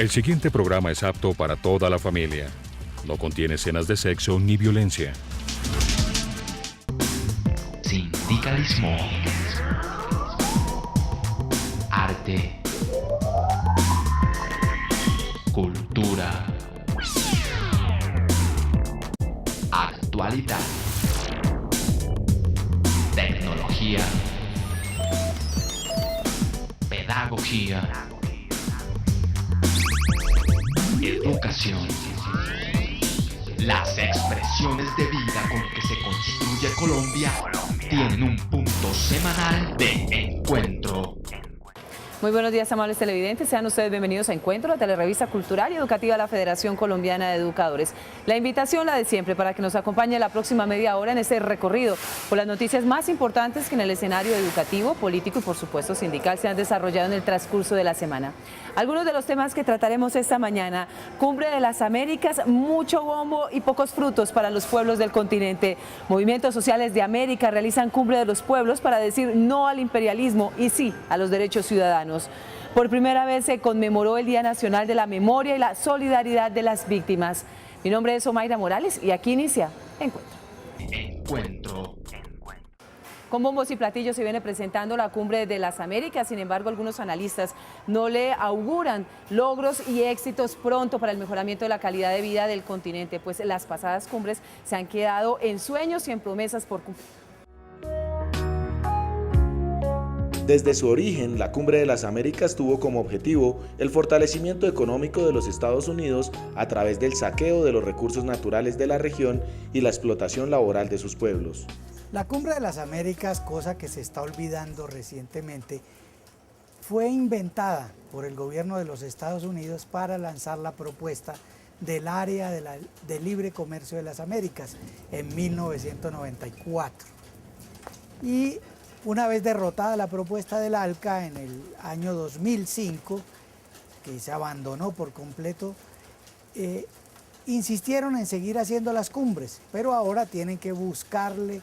El siguiente programa es apto para toda la familia. No contiene escenas de sexo ni violencia. Sindicalismo. Arte. Cultura. Actualidad. Tecnología. Pedagogía. Educación. Las expresiones de vida con que se construye Colombia tienen un punto semanal de encuentro. Muy buenos días, amables televidentes. Sean ustedes bienvenidos a Encuentro, la telerrevista cultural y educativa de la Federación Colombiana de Educadores. La invitación, la de siempre, para que nos acompañe la próxima media hora en este recorrido por las noticias más importantes que en el escenario educativo, político y, por supuesto, sindical se han desarrollado en el transcurso de la semana. Algunos de los temas que trataremos esta mañana: Cumbre de las Américas, mucho bombo y pocos frutos para los pueblos del continente. Movimientos sociales de América realizan Cumbre de los Pueblos para decir no al imperialismo y sí a los derechos ciudadanos. Por primera vez se conmemoró el Día Nacional de la Memoria y la Solidaridad de las Víctimas. Mi nombre es Omaira Morales y aquí inicia Encuentro. Con bombos y platillos se viene presentando la Cumbre de las Américas. Sin embargo, algunos analistas no le auguran logros y éxitos pronto para el mejoramiento de la calidad de vida del continente, pues las pasadas cumbres se han quedado en sueños y en promesas por cumplir. Desde su origen, la Cumbre de las Américas tuvo como objetivo el fortalecimiento económico de los Estados Unidos a través del saqueo de los recursos naturales de la región y la explotación laboral de sus pueblos. La Cumbre de las Américas, cosa que se está olvidando recientemente, fue inventada por el gobierno de los Estados Unidos para lanzar la propuesta del área de libre comercio de las Américas en 1994. Y una vez derrotada la propuesta del ALCA en el año 2005, que se abandonó por completo, insistieron en seguir haciendo las cumbres, pero ahora tienen que buscarle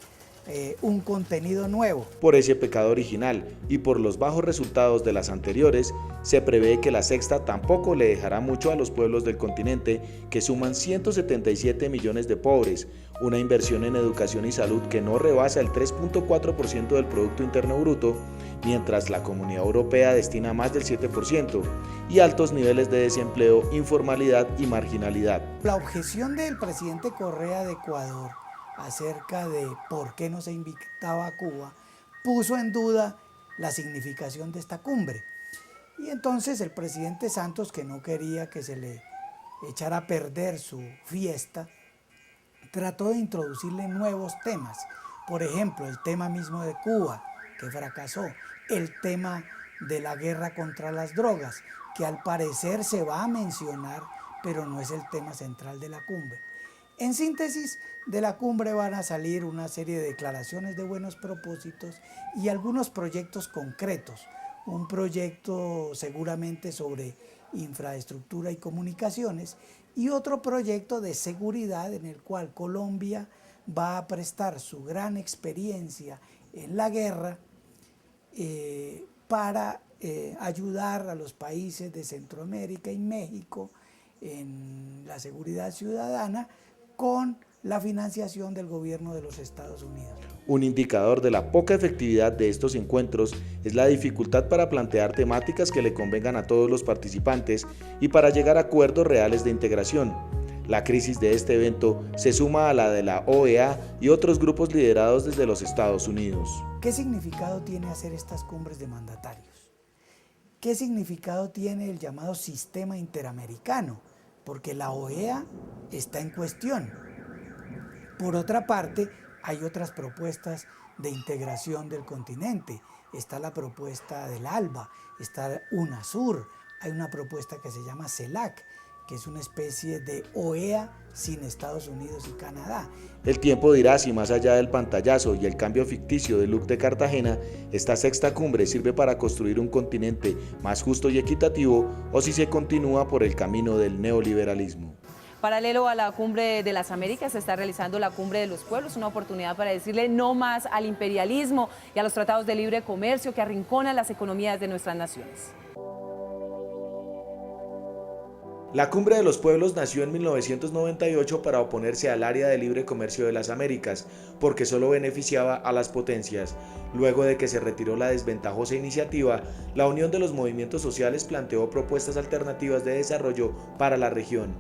un contenido nuevo. Por ese pecado original y por los bajos resultados de las anteriores, se prevé que la sexta tampoco le dejará mucho a los pueblos del continente, que suman 177 millones de pobres, una inversión en educación y salud que no rebasa el 3.4% del Producto Interno Bruto, mientras la Comunidad Europea destina más del 7%, y altos niveles de desempleo, informalidad y marginalidad. La objeción del presidente Correa de Ecuador acerca de por qué no se invitaba a Cuba puso en duda la significación de esta cumbre. Y entonces el presidente Santos, que no quería que se le echara a perder su fiesta, trató de introducirle nuevos temas. Por ejemplo, el tema mismo de Cuba, que fracasó, el tema de la guerra contra las drogas, que al parecer se va a mencionar, pero no es el tema central de la cumbre. En síntesis, de la cumbre van a salir una serie de declaraciones de buenos propósitos y algunos proyectos concretos. Un proyecto seguramente sobre infraestructura y comunicaciones y otro proyecto de seguridad en el cual Colombia va a prestar su gran experiencia en la guerra para ayudar a los países de Centroamérica y México en la seguridad ciudadana con la financiación del gobierno de los Estados Unidos. Un indicador de la poca efectividad de estos encuentros es la dificultad para plantear temáticas que le convengan a todos los participantes y para llegar a acuerdos reales de integración. La crisis de este evento se suma a la de la OEA y otros grupos liderados desde los Estados Unidos. ¿Qué significado tiene hacer estas cumbres de mandatarios? ¿Qué significado tiene el llamado sistema interamericano? Porque la OEA está en cuestión. Por otra parte, hay otras propuestas de integración del continente. Está la propuesta del ALBA, está UNASUR, hay una propuesta que se llama CELAC, que es una especie de OEA sin Estados Unidos y Canadá. El tiempo dirá si más allá del pantallazo y el cambio ficticio de look de Cartagena, esta sexta cumbre sirve para construir un continente más justo y equitativo o si se continúa por el camino del neoliberalismo. Paralelo a la Cumbre de las Américas se está realizando la Cumbre de los Pueblos, una oportunidad para decirle no más al imperialismo y a los tratados de libre comercio que arrinconan las economías de nuestras naciones. La Cumbre de los Pueblos nació en 1998 para oponerse al Área de Libre Comercio de las Américas, porque solo beneficiaba a las potencias. Luego de que se retiró la desventajosa iniciativa, la Unión de los Movimientos Sociales planteó propuestas alternativas de desarrollo para la región.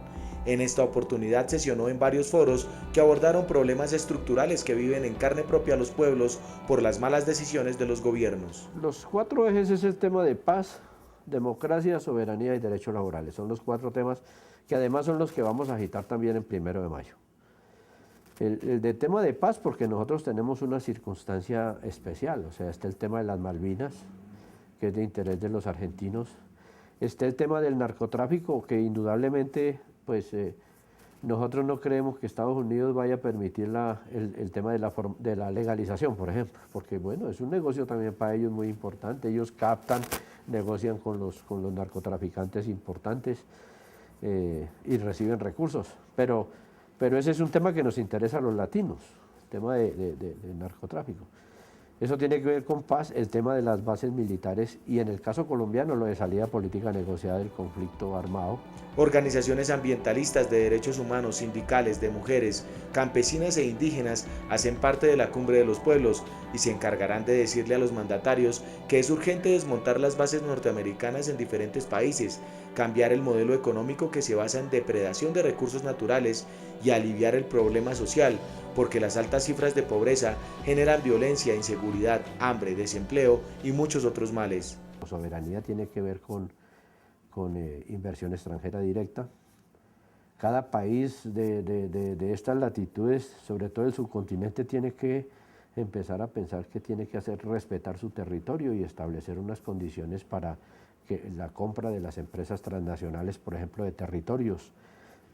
En esta oportunidad sesionó en varios foros que abordaron problemas estructurales que viven en carne propia los pueblos por las malas decisiones de los gobiernos. Los 4 ejes es el tema de paz, democracia, soberanía y derechos laborales. Son los 4 temas que además son los que vamos a agitar también en 1 de mayo. El de tema de paz, porque nosotros tenemos una circunstancia especial, o sea, está el tema de las Malvinas, que es de interés de los argentinos, está el tema del narcotráfico, que indudablemente, pues, nosotros no creemos que Estados Unidos vaya a permitir el tema de la legalización, por ejemplo, porque bueno, es un negocio también para ellos muy importante, ellos captan, negocian con los narcotraficantes importantes y reciben recursos, pero ese es un tema que nos interesa a los latinos, el tema de narcotráfico. Eso tiene que ver con paz, el tema de las bases militares y en el caso colombiano lo de salida política negociada del conflicto armado. Organizaciones ambientalistas de derechos humanos, sindicales, de mujeres, campesinas e indígenas hacen parte de la Cumbre de los Pueblos y se encargarán de decirle a los mandatarios que es urgente desmontar las bases norteamericanas en diferentes países, cambiar el modelo económico que se basa en depredación de recursos naturales y aliviar el problema social, porque las altas cifras de pobreza generan violencia, inseguridad, hambre, desempleo y muchos otros males. La soberanía tiene que ver con inversión extranjera directa. Cada país de estas latitudes, sobre todo el subcontinente, tiene que empezar a pensar que tiene que hacer respetar su territorio y establecer unas condiciones para que la compra de las empresas transnacionales, por ejemplo, de territorios,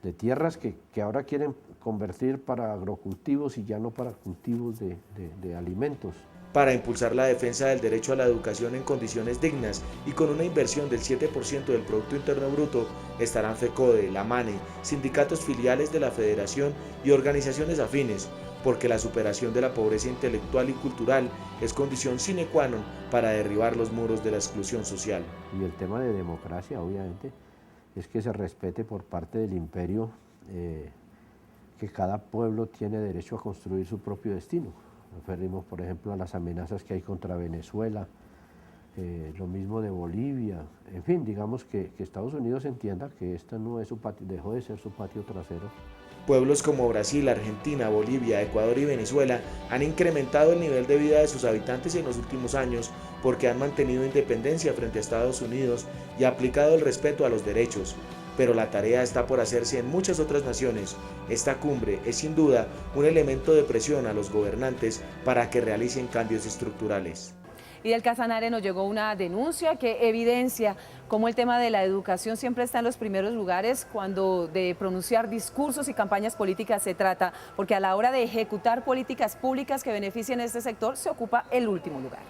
de tierras que ahora quieren convertir para agrocultivos y ya no para cultivos de alimentos. Para impulsar la defensa del derecho a la educación en condiciones dignas y con una inversión del 7% del Producto Interno Bruto, estarán FECODE, la MANE, sindicatos filiales de la Federación y organizaciones afines, porque la superación de la pobreza intelectual y cultural es condición sine qua non para derribar los muros de la exclusión social. Y el tema de democracia, obviamente, es que se respete por parte del imperio que cada pueblo tiene derecho a construir su propio destino. Nos referimos, por ejemplo, a las amenazas que hay contra Venezuela, lo mismo de Bolivia, en fin, digamos que Estados Unidos entienda que esta no es su patio, dejó de ser su patio trasero. Pueblos como Brasil, Argentina, Bolivia, Ecuador y Venezuela han incrementado el nivel de vida de sus habitantes en los últimos años porque han mantenido independencia frente a Estados Unidos y aplicado el respeto a los derechos. Pero la tarea está por hacerse en muchas otras naciones. Esta cumbre es sin duda un elemento de presión a los gobernantes para que realicen cambios estructurales. Y del Casanare nos llegó una denuncia que evidencia cómo el tema de la educación siempre está en los primeros lugares cuando de pronunciar discursos y campañas políticas se trata, porque a la hora de ejecutar políticas públicas que beneficien a este sector se ocupa el último lugar.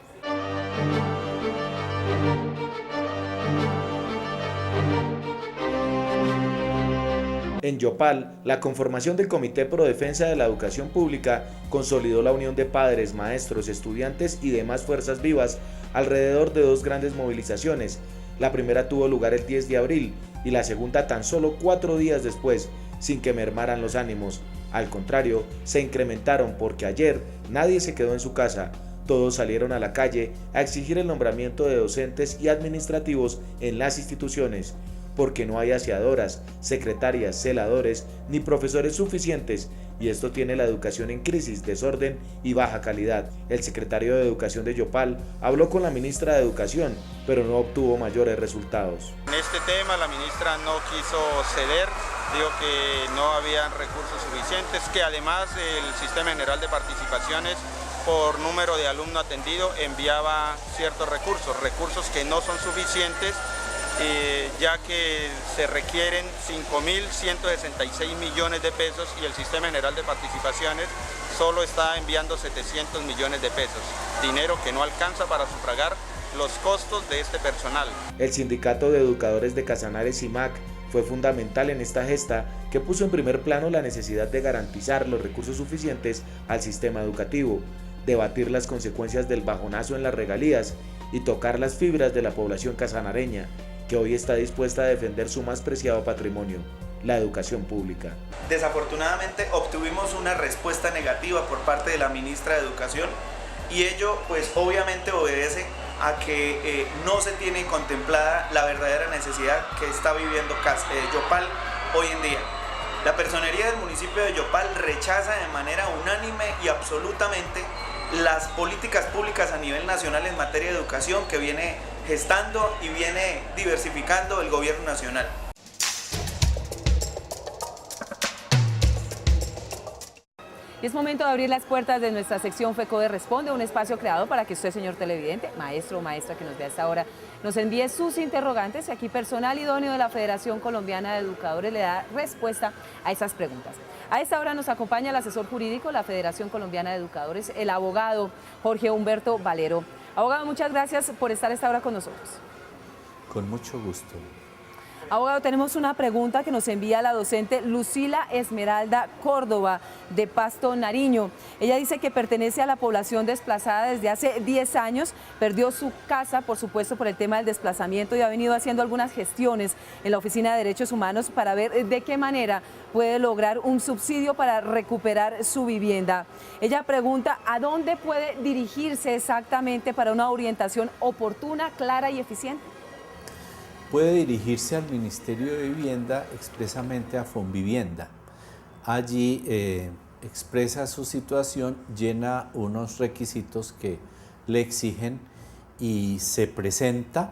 En Yopal, la conformación del Comité Pro Defensa de la Educación Pública consolidó la unión de padres, maestros, estudiantes y demás fuerzas vivas alrededor de 2 grandes movilizaciones. La primera tuvo lugar el 10 de abril y la segunda tan solo 4 días después, sin que mermaran los ánimos. Al contrario, se incrementaron porque ayer nadie se quedó en su casa. Todos salieron a la calle a exigir el nombramiento de docentes y administrativos en las instituciones, porque no hay aseadoras, secretarias, celadores ni profesores suficientes, y esto tiene la educación en crisis, desorden y baja calidad. El secretario de Educación de Yopal habló con la ministra de Educación, pero no obtuvo mayores resultados. En este tema la ministra no quiso ceder, dijo que no habían recursos suficientes, que además el Sistema General de Participaciones por número de alumno atendido enviaba ciertos recursos que no son suficientes, ya que se requieren 5.166 millones de pesos y el Sistema General de Participaciones solo está enviando 700 millones de pesos, dinero que no alcanza para sufragar los costos de este personal. El Sindicato de Educadores de Casanare, SIMAC, fue fundamental en esta gesta que puso en primer plano la necesidad de garantizar los recursos suficientes al sistema educativo, debatir las consecuencias del bajonazo en las regalías y tocar las fibras de la población casanareña. que hoy está dispuesta a defender su más preciado patrimonio, la educación pública. Desafortunadamente obtuvimos una respuesta negativa por parte de la ministra de Educación y ello pues obviamente obedece a que no se tiene contemplada la verdadera necesidad que está viviendo Yopal hoy en día. La personería del municipio de Yopal rechaza de manera unánime y absolutamente las políticas públicas a nivel nacional en materia de educación que viene gestando y viene diversificando el gobierno nacional. Y es momento de abrir las puertas de nuestra sección FECODE Responde, un espacio creado para que usted, señor televidente, maestro o maestra que nos vea a esta hora, nos envíe sus interrogantes y aquí personal idóneo de la Federación Colombiana de Educadores le da respuesta a esas preguntas. A esta hora nos acompaña el asesor jurídico de la Federación Colombiana de Educadores, el abogado Jorge Humberto Valero. Abogado, muchas gracias por estar a esta hora con nosotros. Con mucho gusto. Abogado, tenemos una pregunta que nos envía la docente Lucila Esmeralda Córdoba de Pasto, Nariño. Ella dice que pertenece a la población desplazada desde hace 10 años, perdió su casa, por supuesto, por el tema del desplazamiento y ha venido haciendo algunas gestiones en la Oficina de Derechos Humanos para ver de qué manera puede lograr un subsidio para recuperar su vivienda. Ella pregunta a dónde puede dirigirse exactamente para una orientación oportuna, clara y eficiente. Puede dirigirse al Ministerio de Vivienda, expresamente a Fonvivienda. Allí expresa su situación, llena unos requisitos que le exigen y se presenta,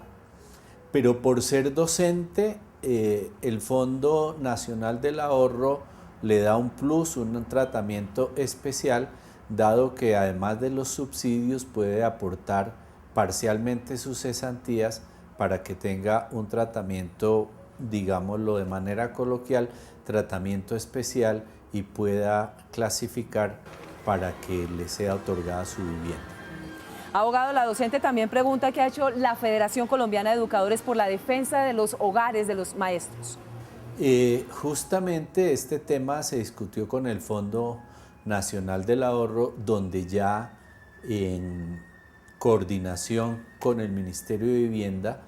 pero por ser docente, el Fondo Nacional del Ahorro le da un plus, un tratamiento especial, dado que además de los subsidios puede aportar parcialmente sus cesantías para que tenga un tratamiento, digámoslo de manera coloquial, tratamiento especial y pueda clasificar para que le sea otorgada su vivienda. Abogado, la docente también pregunta qué ha hecho la Federación Colombiana de Educadores por la defensa de los hogares de los maestros. Justamente este tema se discutió con el Fondo Nacional del Ahorro, donde ya en coordinación con el Ministerio de Vivienda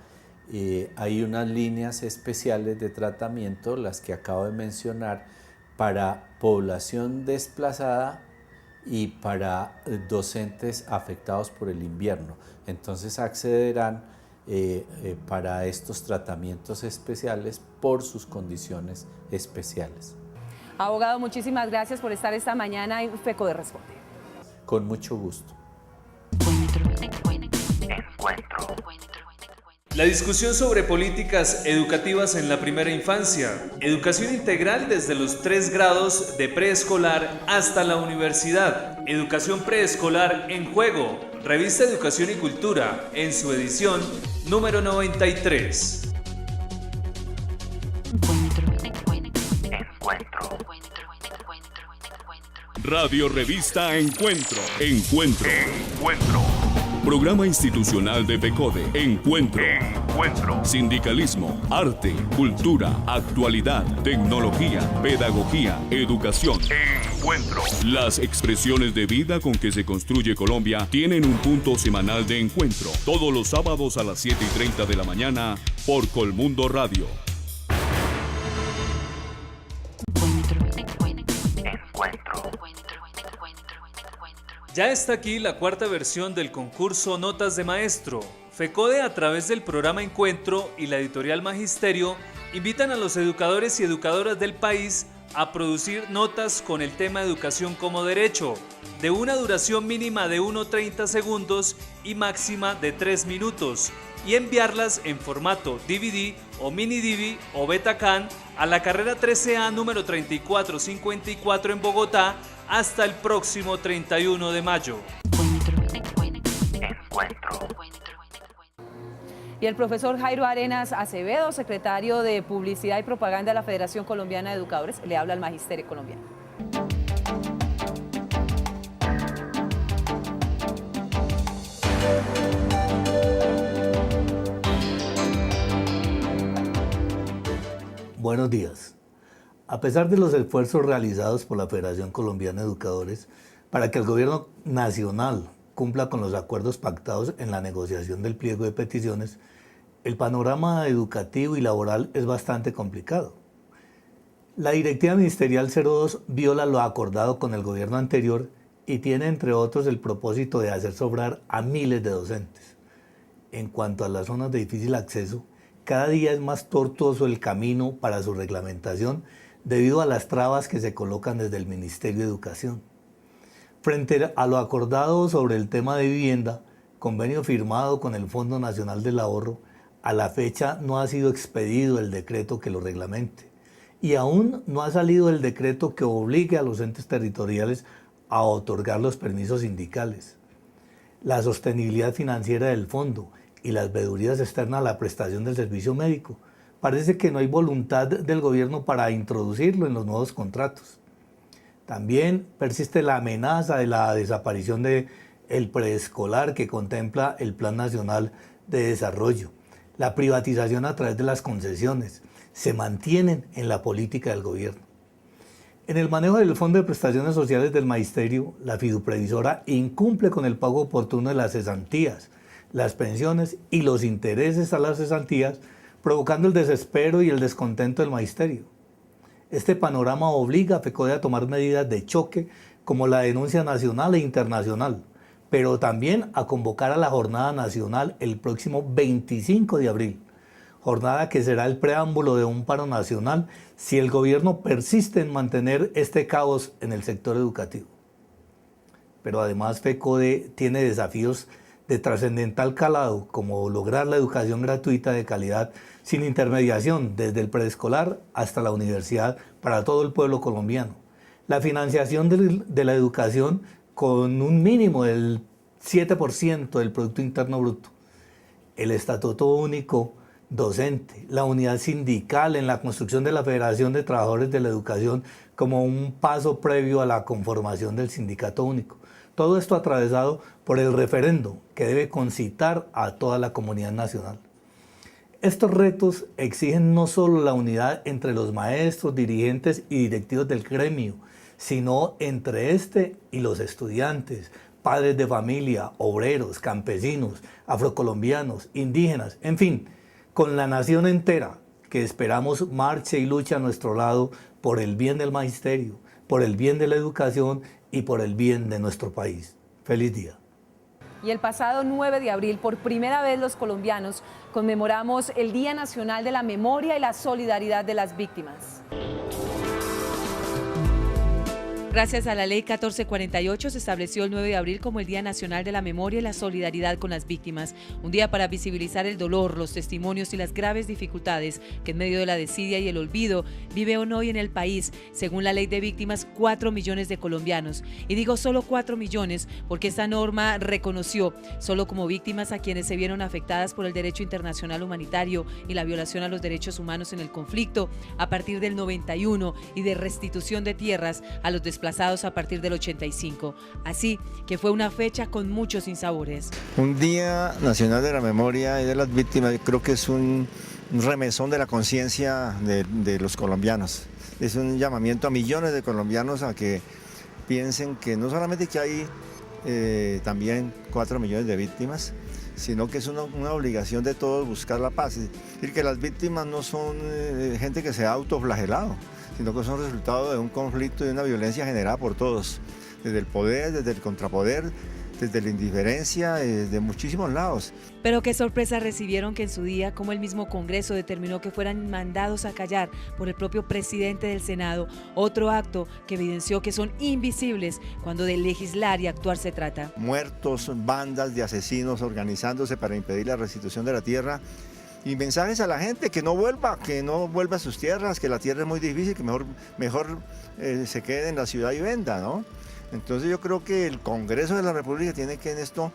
hay unas líneas especiales de tratamiento, las que acabo de mencionar, para población desplazada y para docentes afectados por el invierno. Entonces accederán para estos tratamientos especiales por sus condiciones especiales. Abogado, muchísimas gracias por estar esta mañana en FECODE Responde. Con mucho gusto. La discusión sobre políticas educativas en la primera infancia, educación integral desde los 3 grados de preescolar hasta la universidad, educación preescolar en juego, revista Educación y Cultura en su edición número 93. Radio Revista Encuentro. Encuentro. Programa institucional de FECODE. Encuentro. Sindicalismo, arte, cultura, actualidad, tecnología, pedagogía, educación. Encuentro. Las expresiones de vida con que se construye Colombia tienen un punto semanal de encuentro. Todos los sábados a las 7:30 de la mañana por Colmundo Radio. Ya está aquí la 4ª versión del concurso Notas de Maestro. FECODE, a través del programa Encuentro y la editorial Magisterio, invitan a los educadores y educadoras del país a producir notas con el tema Educación como Derecho, de una duración mínima de 1:30 segundos y máxima de 3 minutos, y enviarlas en formato DVD o mini DV o Betacam a la carrera 13A número 3454 en Bogotá hasta el próximo 31 de mayo. Y el profesor Jairo Arenas Acevedo, secretario de Publicidad y Propaganda de la Federación Colombiana de Educadores, le habla al Magisterio Colombiano. Buenos días. A pesar de los esfuerzos realizados por la Federación Colombiana de Educadores para que el gobierno nacional cumpla con los acuerdos pactados en la negociación del pliego de peticiones, el panorama educativo y laboral es bastante complicado. La Directiva Ministerial 02 viola lo acordado con el gobierno anterior y tiene, entre otros, el propósito de hacer sobrar a miles de docentes. En cuanto a las zonas de difícil acceso, cada día es más tortuoso el camino para su reglamentación debido a las trabas que se colocan desde el Ministerio de Educación. Frente a lo acordado sobre el tema de vivienda, convenio firmado con el Fondo Nacional del Ahorro, a la fecha no ha sido expedido el decreto que lo reglamente y aún no ha salido el decreto que obligue a los entes territoriales a otorgar los permisos sindicales. La sostenibilidad financiera del fondo y las vedurías externas a la prestación del servicio médico. Parece que no hay voluntad del gobierno para introducirlo en los nuevos contratos. También persiste la amenaza de la desaparición del preescolar que contempla el Plan Nacional de Desarrollo. La privatización a través de las concesiones se mantienen en la política del gobierno. En el manejo del Fondo de Prestaciones Sociales del Magisterio, la fiduprevisora incumple con el pago oportuno de las cesantías, las pensiones y los intereses a las cesantías, provocando el desespero y el descontento del magisterio. Este panorama obliga a FECODE a tomar medidas de choque como la denuncia nacional e internacional, pero también a convocar a la jornada nacional el próximo 25 de abril, jornada que será el preámbulo de un paro nacional si el gobierno persiste en mantener este caos en el sector educativo. Pero además FECODE tiene desafíos de trascendental calado, como lograr la educación gratuita de calidad sin intermediación desde el preescolar hasta la universidad para todo el pueblo colombiano. La financiación de la educación con un mínimo del 7% del Producto Interno Bruto. El Estatuto Único Docente, la unidad sindical en la construcción de la Federación de Trabajadores de la Educación como un paso previo a la conformación del Sindicato Único. Todo esto atravesado por el referendo que debe concitar a toda la comunidad nacional. Estos retos exigen no solo la unidad entre los maestros, dirigentes y directivos del gremio, sino entre este y los estudiantes, padres de familia, obreros, campesinos, afrocolombianos, indígenas, en fin, con la nación entera que esperamos marche y luche a nuestro lado por el bien del magisterio, por el bien de la educación y por el bien de nuestro país. Feliz día. Y el pasado 9 de abril, por primera vez los colombianos conmemoramos el Día Nacional de la Memoria y la Solidaridad de las Víctimas. Gracias a la Ley 1448 se estableció el 9 de abril como el Día Nacional de la Memoria y la Solidaridad con las Víctimas, un día para visibilizar el dolor, los testimonios y las graves dificultades que en medio de la desidia y el olvido viven hoy en el país, según la Ley de Víctimas, 4 millones de colombianos. Y digo solo 4 millones porque esta norma reconoció solo como víctimas a quienes se vieron afectadas por el derecho internacional humanitario y la violación a los derechos humanos en el conflicto a partir del 91 y de restitución de tierras a los desplazados a partir del 85. Así que fue una fecha con muchos sinsabores. Un Día Nacional de la Memoria y de las Víctimas, yo creo que es un remesón de la conciencia de los colombianos. Es un llamamiento a millones de colombianos a que piensen que no solamente que hay también 4 millones de víctimas, sino que es una obligación de todos buscar la paz. Es decir, que las víctimas no son gente que se ha autoflagelado, sino que son resultado de un conflicto y una violencia generada por todos, desde el poder, desde el contrapoder, desde la indiferencia, de muchísimos lados. Pero qué sorpresa recibieron que en su día, como el mismo Congreso determinó que fueran mandados a callar por el propio presidente del Senado, otro acto que evidenció que son invisibles cuando de legislar y actuar se trata. Muertos, bandas de asesinos organizándose para impedir la restitución de la tierra, y mensajes a la gente que no vuelva a sus tierras, que la tierra es muy difícil, que mejor se quede en la ciudad y venda, ¿no? Entonces yo creo que el Congreso de la República tiene que en esto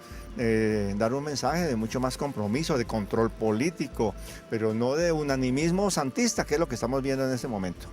dar un mensaje de mucho más compromiso, de control político, pero no de unanimismo santista, que es lo que estamos viendo en este momento.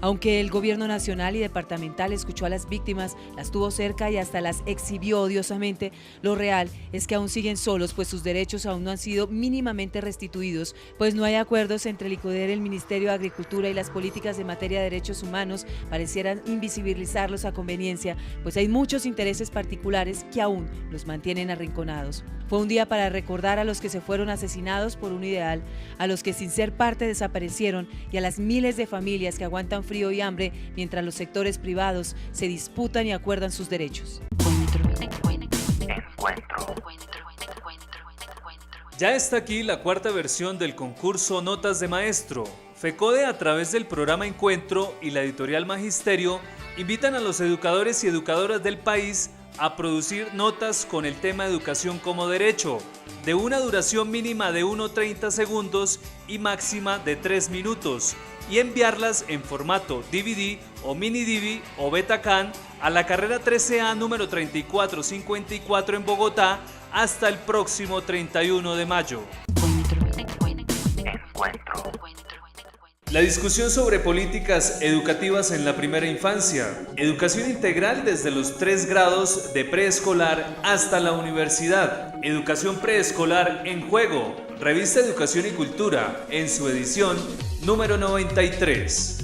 Aunque el gobierno nacional y departamental escuchó a las víctimas, las tuvo cerca y hasta las exhibió odiosamente, lo real es que aún siguen solos, pues sus derechos aún no han sido mínimamente restituidos, pues no hay acuerdos entre el ICODER, el Ministerio de Agricultura y las políticas en materia de derechos humanos parecieran invisibilizarlos a conveniencia, pues hay muchos intereses particulares que aún los mantienen arrinconados. Fue un día para recordar a los que se fueron asesinados por un ideal, a los que sin ser parte desaparecieron y a las miles de familias que aguantan frío y hambre mientras los sectores privados se disputan y acuerdan sus derechos. Ya está aquí la cuarta versión del concurso Notas de Maestro. FECODE, a través del programa Encuentro y la editorial Magisterio, invitan a los educadores y educadoras del país a producir notas con el tema Educación como Derecho, de una duración mínima de 1:30 segundos y máxima de 3 minutos, y enviarlas en formato DVD o mini DV o Betacam a la carrera 13A número 3454 en Bogotá hasta el próximo 31 de mayo. La discusión sobre políticas educativas en la primera infancia, educación integral desde los 3 grados de preescolar hasta la universidad, educación preescolar en juego, revista Educación y Cultura en su edición número 93.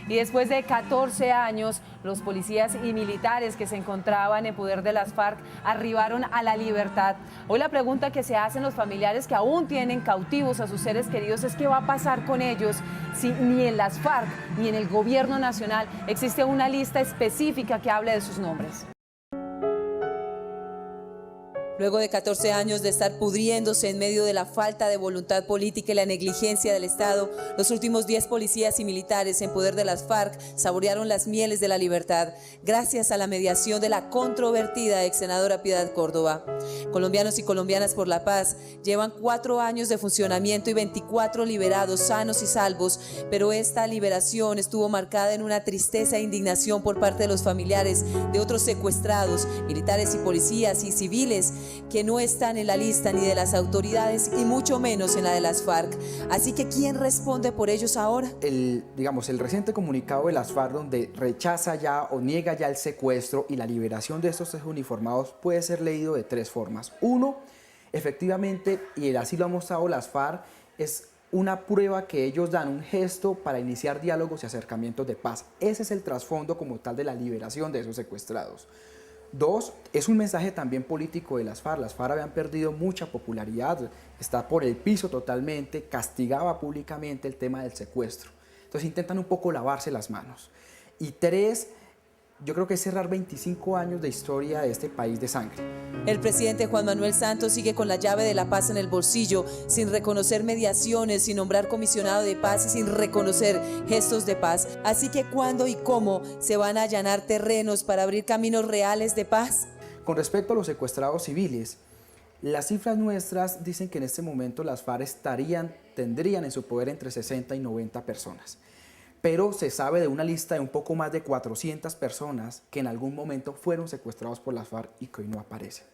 Y después de 14 años, los policías y militares que se encontraban en poder de las FARC arribaron a la libertad. Hoy la pregunta que se hacen los familiares que aún tienen cautivos a sus seres queridos es qué va a pasar con ellos si ni en las FARC ni en el gobierno nacional existe una lista específica que hable de sus nombres. Luego de 14 años de estar pudriéndose en medio de la falta de voluntad política y la negligencia del Estado, los últimos 10 policías y militares en poder de las FARC saborearon las mieles de la libertad, gracias a la mediación de la controvertida ex senadora Piedad Córdoba. Colombianos y colombianas por la paz llevan 4 años de funcionamiento y 24 liberados sanos y salvos, pero esta liberación estuvo marcada en una tristeza e indignación por parte de los familiares de otros secuestrados, militares y policías y civiles, que no están en la lista ni de las autoridades y mucho menos en la de las FARC. Así que, ¿quién responde por ellos ahora? El reciente comunicado de las FARC, donde rechaza ya o niega ya el secuestro y la liberación de estos 3 uniformados, puede ser leído de 3 formas. Uno, efectivamente, y así lo han mostrado las FARC, es una prueba que ellos dan, un gesto para iniciar diálogos y acercamientos de paz. Ese es el trasfondo como tal de la liberación de esos secuestrados. 2, es un mensaje también político de las FARC. Las FARC habían perdido mucha popularidad, está por el piso totalmente, castigaba públicamente el tema del secuestro. Entonces intentan un poco lavarse las manos. Y 3, yo creo que es cerrar 25 años de historia de este país de sangre. El presidente Juan Manuel Santos sigue con la llave de la paz en el bolsillo, sin reconocer mediaciones, sin nombrar comisionado de paz y sin reconocer gestos de paz. Así que, ¿cuándo y cómo se van a allanar terrenos para abrir caminos reales de paz? Con respecto a los secuestrados civiles, las cifras nuestras dicen que en este momento las FARC tendrían en su poder entre 60 y 90 personas. Pero se sabe de una lista de un poco más de 400 personas que en algún momento fueron secuestrados por las FARC y que hoy no aparecen.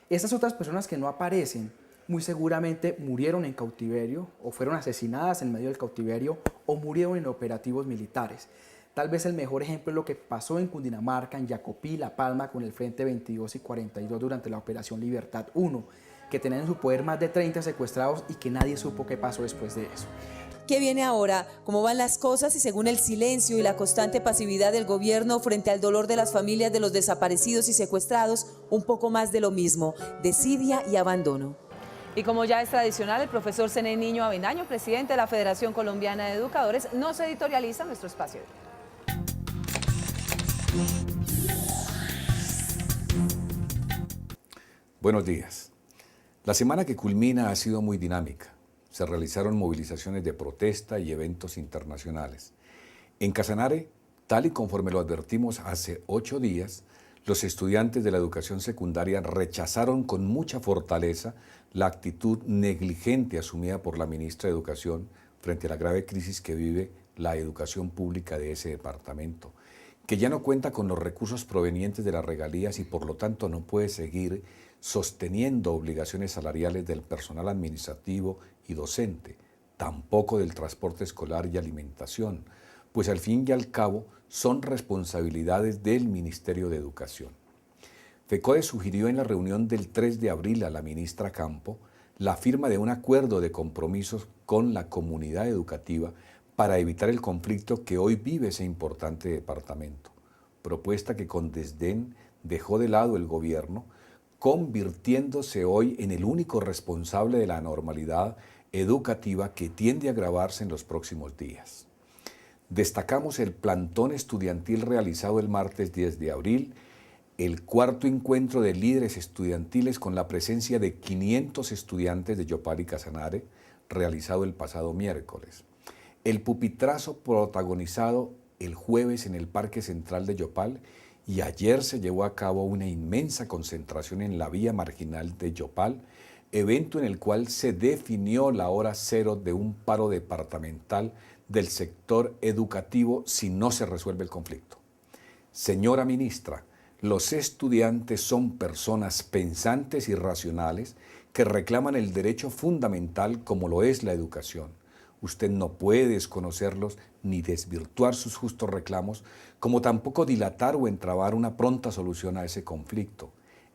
Estas otras personas que no aparecen muy seguramente murieron en cautiverio o fueron asesinadas en medio del cautiverio o murieron en operativos militares. Tal vez el mejor ejemplo es lo que pasó en Cundinamarca, en Yacopí, La Palma, con el Frente 22 y 42 durante la Operación Libertad 1, que tenían en su poder más de 30 secuestrados y que nadie supo qué pasó después de eso. ¿Qué viene ahora? ¿Cómo van las cosas? Y según el silencio y la constante pasividad del gobierno frente al dolor de las familias de los desaparecidos y secuestrados, un poco más de lo mismo, desidia y abandono. Y como ya es tradicional, el profesor Zenén Niño Avendaño, presidente de la Federación Colombiana de Educadores, nos editorializa nuestro espacio. Buenos días. La semana que culmina ha sido muy dinámica. Se realizaron movilizaciones de protesta y eventos internacionales. En Casanare, tal y conforme lo advertimos hace 8 días, los estudiantes de la educación secundaria rechazaron con mucha fortaleza la actitud negligente asumida por la ministra de Educación frente a la grave crisis que vive la educación pública de ese departamento. que ya no cuenta con los recursos provenientes de las regalías y por lo tanto no puede seguir sosteniendo obligaciones salariales del personal administrativo y docente, tampoco del transporte escolar y alimentación, pues al fin y al cabo son responsabilidades del Ministerio de Educación. FECODE sugirió en la reunión del 3 de abril a la ministra Campo la firma de un acuerdo de compromisos con la comunidad educativa para evitar el conflicto que hoy vive ese importante departamento, propuesta que con desdén dejó de lado el gobierno, convirtiéndose hoy en el único responsable de la normalidad educativa que tiende a agravarse en los próximos días. Destacamos el plantón estudiantil realizado el martes 10 de abril, el cuarto encuentro de líderes estudiantiles con la presencia de 500 estudiantes de Yopal y Casanare, realizado el pasado miércoles. El pupitrazo protagonizado el jueves en el Parque Central de Yopal y ayer se llevó a cabo una inmensa concentración en la vía marginal de Yopal, evento en el cual se definió la hora cero de un paro departamental del sector educativo si no se resuelve el conflicto. Señora ministra, los estudiantes son personas pensantes y racionales que reclaman el derecho fundamental como lo es la educación. Usted no puede desconocerlos ni desvirtuar sus justos reclamos, como tampoco dilatar o entrabar una pronta solución a ese conflicto.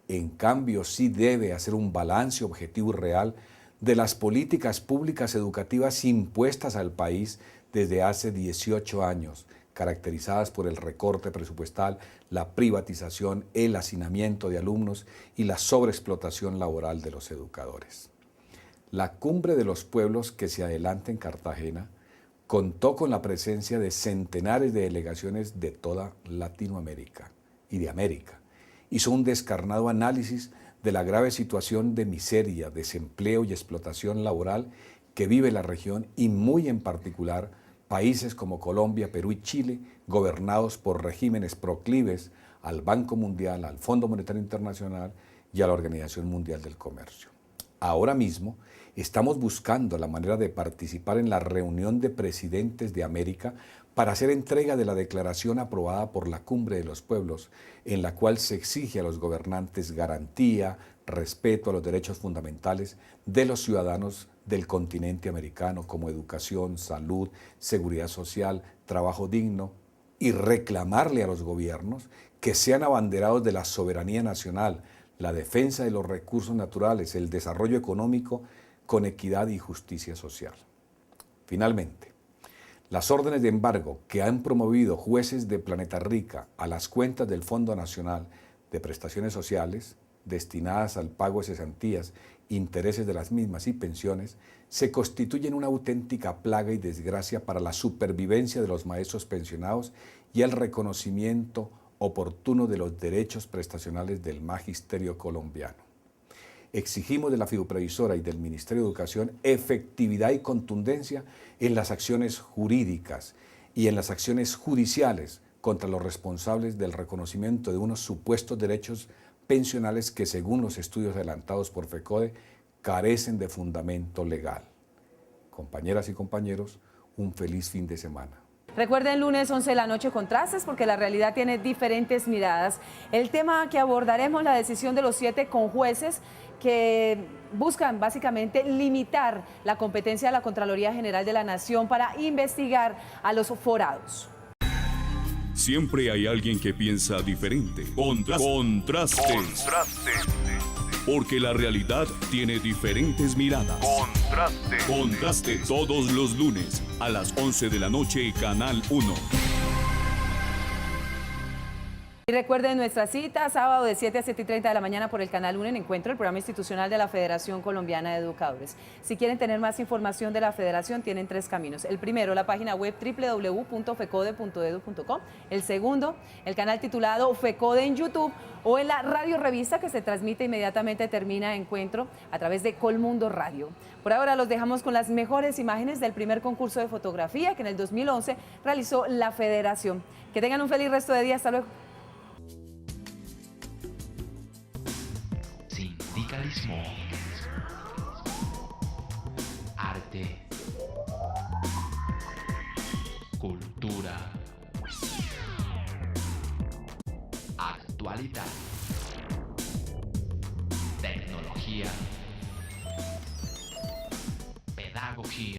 En cambio, sí debe hacer un balance objetivo y real de las políticas públicas educativas impuestas al país desde hace 18 años, caracterizadas por el recorte presupuestal, la privatización, el hacinamiento de alumnos y la sobreexplotación laboral de los educadores. La Cumbre de los Pueblos que se adelanta en Cartagena contó con la presencia de centenares de delegaciones de toda Latinoamérica y de América. Hizo un descarnado análisis de la grave situación de miseria, desempleo y explotación laboral que vive la región y muy en particular países como Colombia, Perú y Chile, gobernados por regímenes proclives al Banco Mundial, al Fondo Monetario Internacional y a la Organización Mundial del Comercio. Ahora mismo estamos buscando la manera de participar en la reunión de presidentes de América para hacer entrega de la declaración aprobada por la Cumbre de los Pueblos, en la cual se exige a los gobernantes garantía, respeto a los derechos fundamentales de los ciudadanos del continente americano como educación, salud, seguridad social, trabajo digno y reclamarle a los gobiernos que sean abanderados de la soberanía nacional, la defensa de los recursos naturales, el desarrollo económico con equidad y justicia social. Finalmente, las órdenes de embargo que han promovido jueces de Planeta Rica a las cuentas del Fondo Nacional de Prestaciones Sociales, destinadas al pago de cesantías, intereses de las mismas y pensiones, se constituyen una auténtica plaga y desgracia para la supervivencia de los maestros pensionados y el reconocimiento oportuno de los derechos prestacionales del magisterio colombiano. Exigimos de la fiduprevisora y del Ministerio de Educación efectividad y contundencia en las acciones jurídicas y en las acciones judiciales contra los responsables del reconocimiento de unos supuestos derechos pensionales que, según los estudios adelantados por FECODE, carecen de fundamento legal. Compañeras y compañeros, un feliz fin de semana. Recuerden, lunes 11 de la noche, Contrastes, porque la realidad tiene diferentes miradas. El tema que abordaremos, la decisión de los 7 conjueces que buscan básicamente limitar la competencia de la Contraloría General de la Nación para investigar a los forados. Siempre hay alguien que piensa diferente. Contrastes. Porque la realidad tiene diferentes miradas. Contraste todos los lunes a las 11 de la noche, Canal 1. Y recuerden nuestra cita, sábado de 7 a 7:30 de la mañana por el Canal 1 en Encuentro, el programa institucional de la Federación Colombiana de Educadores. Si quieren tener más información de la Federación, tienen 3 caminos. El primero, la página web www.fecode.edu.co. El segundo, el canal titulado FECODE en YouTube o en la radio revista que se transmite inmediatamente termina Encuentro a través de Colmundo Radio. Por ahora los dejamos con las mejores imágenes del primer concurso de fotografía que en el 2011 realizó la Federación. Que tengan un feliz resto de día. Hasta luego. Sindicalismo, arte, cultura, Colombia.